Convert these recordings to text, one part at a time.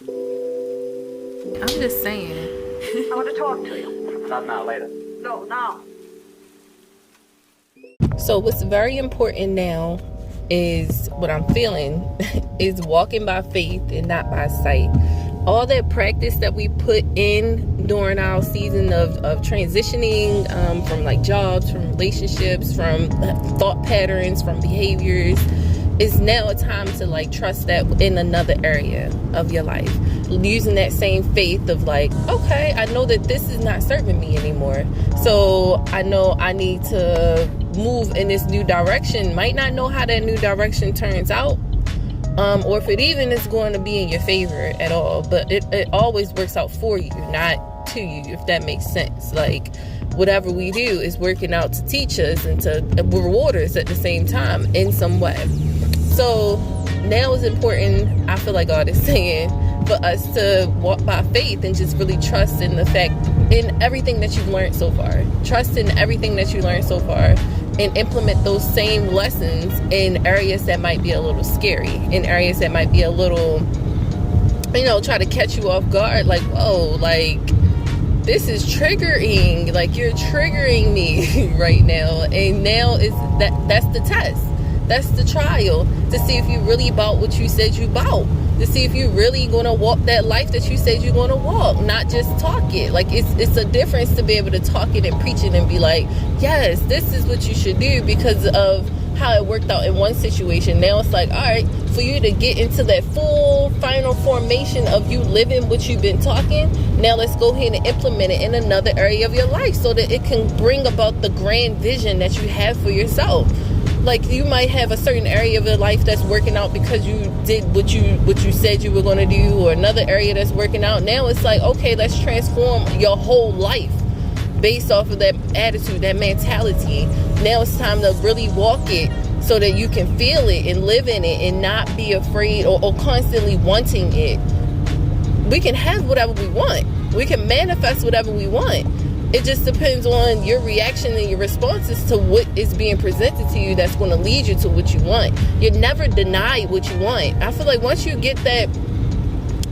I'm just saying. I want to talk to you. Not now, later. No, now. So what's very important now is what I'm feeling is walking by faith and not by sight. All that practice that we put in during our season of transitioning from like jobs, from relationships, from thought patterns, from behaviors, is now a time to like trust that in another area of your life. Using that same faith of like, okay, I know that this is not serving me anymore. So I know I need to move in this new direction. Might not know how that new direction turns out. Or if it even is going to be in your favor at all. But it always works out for you, not to you, if that makes sense. Like, whatever we do is working out to teach us and to reward us at the same time in some way. So now is important, I feel like God is saying, for us to walk by faith and just really trust in the fact, in everything that you've learned so far. Trust in everything that you learned so far. And implement those same lessons in areas that might be a little scary, in areas that might be a little, try to catch you off guard. Like, whoa, like, this is triggering. Like, you're triggering me right now. And now that's the test. That's the trial to see if you really about what you said you about. To see if you really gonna walk that life that you said you're gonna walk, not just talk it. Like, it's a difference to be able to talk it and preach it and be like, yes, this is what you should do because of how it worked out in one situation. Now it's like, all right, for you to get into that full final formation of you living what you've been talking, now let's go ahead and implement it in another area of your life so that it can bring about the grand vision that you have for yourself. Like, you might have a certain area of your life that's working out because you did what you said you were going to do, or another area that's working out. Now it's like, okay, let's transform your whole life based off of that attitude, that mentality. Now it's time to really walk it so that you can feel it and live in it and not be afraid or constantly wanting it. We can have whatever we want. We can manifest whatever we want. It just depends on your reaction and your responses to what is being presented to you that's going to lead you to what you want. You never deny what you want. I feel like once you get that,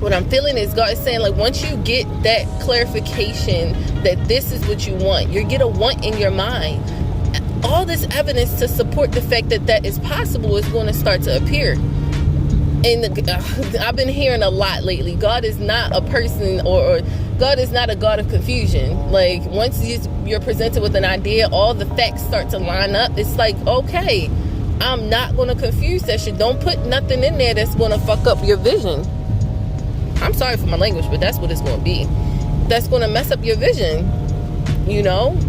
what I'm feeling is God is saying, like, once you get that clarification that this is what you want, you get a want in your mind, all this evidence to support the fact that that is possible is going to start to appear. And I've been hearing a lot lately. God is not a person or God is not a God of confusion. Like, once you're presented with an idea, all the facts start to line up. It's like, okay, I'm not going to confuse that shit. Don't put nothing in there that's going to fuck up your vision. I'm sorry for my language, but that's what it's going to be. That's going to mess up your vision,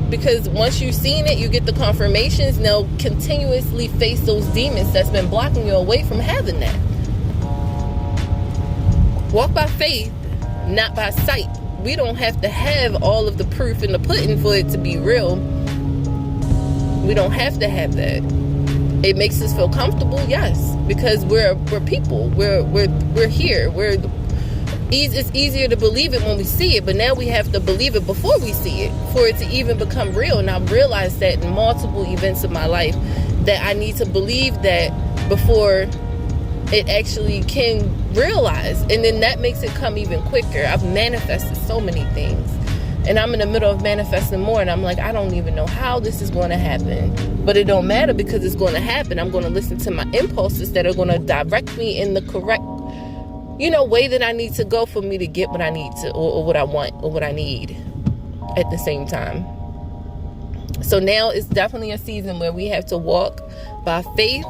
because once you've seen it, you get the confirmations. Now continuously face those demons that's been blocking you away from having that. Walk by faith, not by sight. We don't have to have all of the proof in the pudding for it to be real. We don't have to have that. It makes us feel comfortable, yes, because we're people. We're here. It's easier to believe it when we see it, but now we have to believe it before we see it for it to even become real. And I've realized that in multiple events of my life that I need to believe that before it actually can realize, and then that makes it come even quicker. I've manifested so many things, and I'm in the middle of manifesting more, and I'm like, I don't even know how this is going to happen, but it don't matter because it's going to happen. I'm going to listen to my impulses that are going to direct me in the correct way that I need to go for me to get what I need to, or what I want, or what I need at the same time. So now it's definitely a season where we have to walk by faith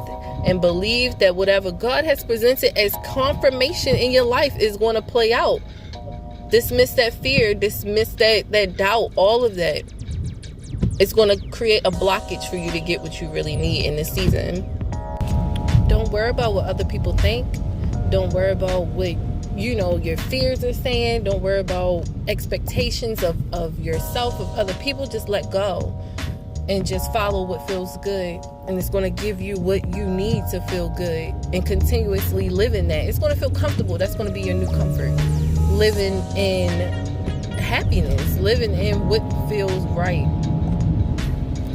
and believe that whatever God has presented as confirmation in your life is going to play out. Dismiss that fear, dismiss that doubt, all of that. It's going to create a blockage for you to get what you really need in this season. Don't worry about what other people think. Don't worry about what your fears are saying. Don't worry about expectations of yourself, of other people. Just let go and just follow what feels good, and it's going to give you what you need to feel good, and continuously live in that. It's going to feel comfortable. That's going to be your new comfort. Living in happiness, living in what feels right.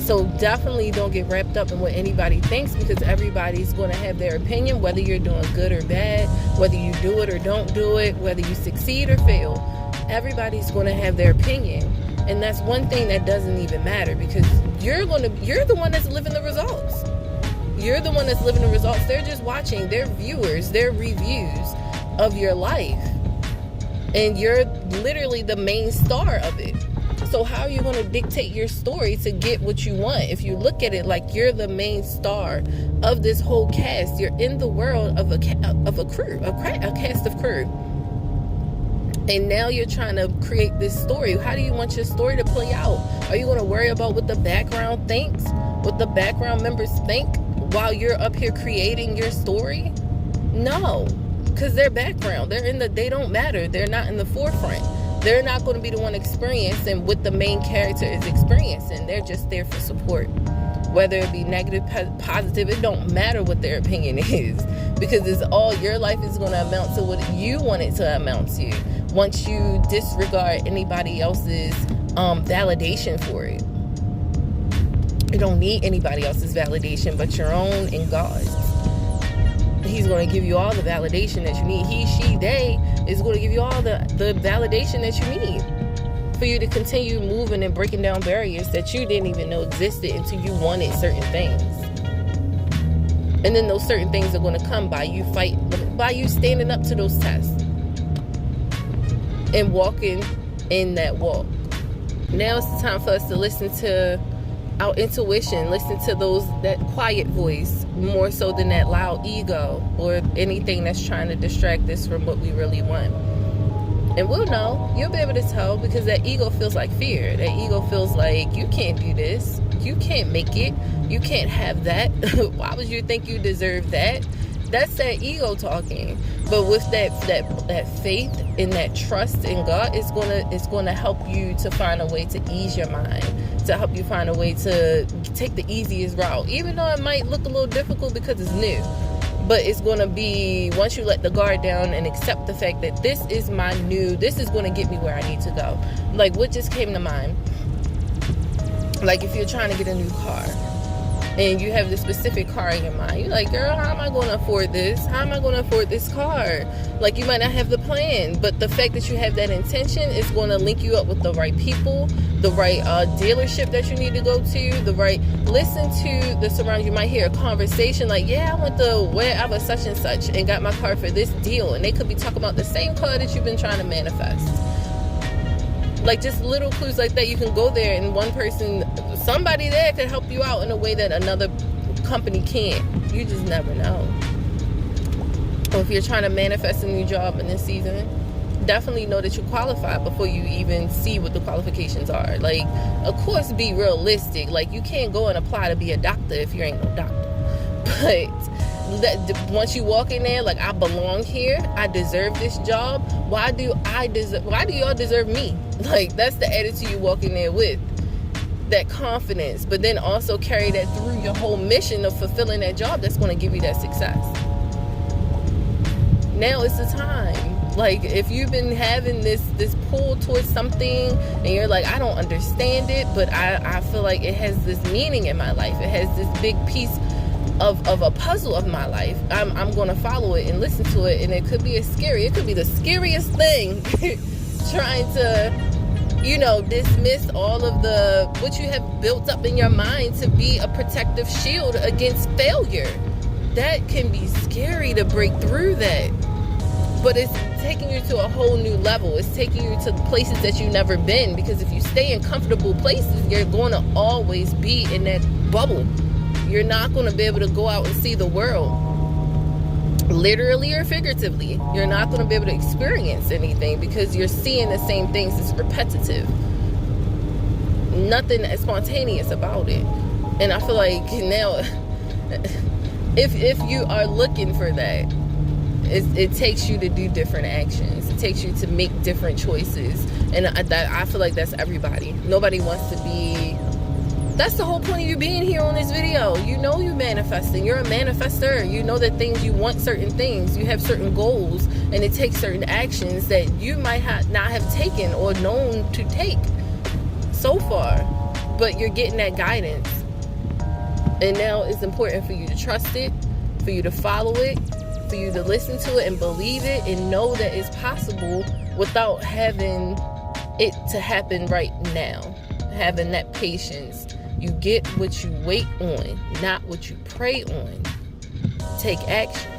So definitely don't get wrapped up in what anybody thinks, because everybody's going to have their opinion, whether you're doing good or bad, whether you do it or don't do it, whether you succeed or fail. Everybody's going to have their opinion. And that's one thing that doesn't even matter, because you're the one that's living the results. You're the one that's living the results. They're just watching. They're viewers. They're reviews of your life. And you're literally the main star of it. So how are you going to dictate your story to get what you want? If you look at it like you're the main star of this whole cast, you're in the world of a cast of crew. And now you're trying to create this story. How do you want your story to play out? Are you going to worry about what the background thinks? What the background members think while you're up here creating your story? No, because they're background. They don't matter. They're not in the forefront. They're not going to be the one experiencing what the main character is experiencing. They're just there for support. Whether it be negative, positive, it don't matter what their opinion is, because it's all your life is going to amount to what you want it to amount to. Once you disregard anybody else's validation for it. You don't need anybody else's validation but your own and God's. He's going to give you all the validation that you need. He, she, they is going to give you all the validation that you need for you to continue moving and breaking down barriers that you didn't even know existed until you wanted certain things. And then those certain things are going to come by you standing up to those tests and walking in that walk. Now it's the time for us to listen to our intuition, listen to that quiet voice more so than that loud ego or anything that's trying to distract us from what we really want. And we'll know, you'll be able to tell, because that ego feels like fear. That ego feels like you can't do this, you can't make it, you can't have that. Why would you think you deserve that? That's that ego talking. But with that faith and that trust in God, it's gonna help you to find a way to ease your mind, to help you find a way to take the easiest route, even though it might look a little difficult because it's new. But it's going to be, once you let the guard down and accept the fact that this is going to get me where I need to go. Like, what just came to mind? Like, if you're trying to get a new car and you have this specific car in your mind, you're like, girl, how am I going to afford this? How am I going to afford this car? Like, you might not have the plan, but the fact that you have that intention is going to link you up with the right people, the right dealership that you need to go to, listen to the surroundings. You might hear a conversation like, yeah, I went to wherever such and such and got my car for this deal. And they could be talking about the same car that you've been trying to manifest. Like, just little clues like that. You can go there and somebody there could help you out in a way that another company can't. You just never know. Or if you're trying to manifest a new job in this season, definitely know that you qualify before you even see what the qualifications are. Like, of course, be realistic. Like, you can't go and apply to be a doctor if you ain't no doctor. But once you walk in there, like, I belong here, I deserve this job. Why do y'all deserve me? Like, that's the attitude you walk in there with, that confidence. But then also carry that through your whole mission of fulfilling that job that's going to give you that success. Now is the time. Like, if you've been having this pull towards something and you're like, I don't understand it, but I feel like it has this meaning in my life, it has this big piece of a puzzle of my life, I'm going to follow it and listen to it. And it could be it could be the scariest thing trying to, dismiss all of what you have built up in your mind to be a protective shield against failure. That can be scary to break through that. But it's taking you to a whole new level. It's taking you to places that you've never been. Because if you stay in comfortable places, you're going to always be in that bubble. You're not going to be able to go out and see the world. Literally or figuratively. You're not going to be able to experience anything because you're seeing the same things. It's repetitive. Nothing spontaneous about it. And I feel like now, if you are looking for that, it takes you to do different actions. It takes you to make different choices. And I feel like that's everybody. Nobody wants to be... That's the whole point of you being here on this video. You know you're manifesting. You're a manifester. You know that you want certain things. You have certain goals. And it takes certain actions that you might not have taken or known to take so far. but you're getting that guidance. And now it's important for you to trust it, for you to follow it, for you to listen to it and believe it and know that it's possible without having it to happen right now. Having that patience. You get what you wait on, not what you pray on. Take action.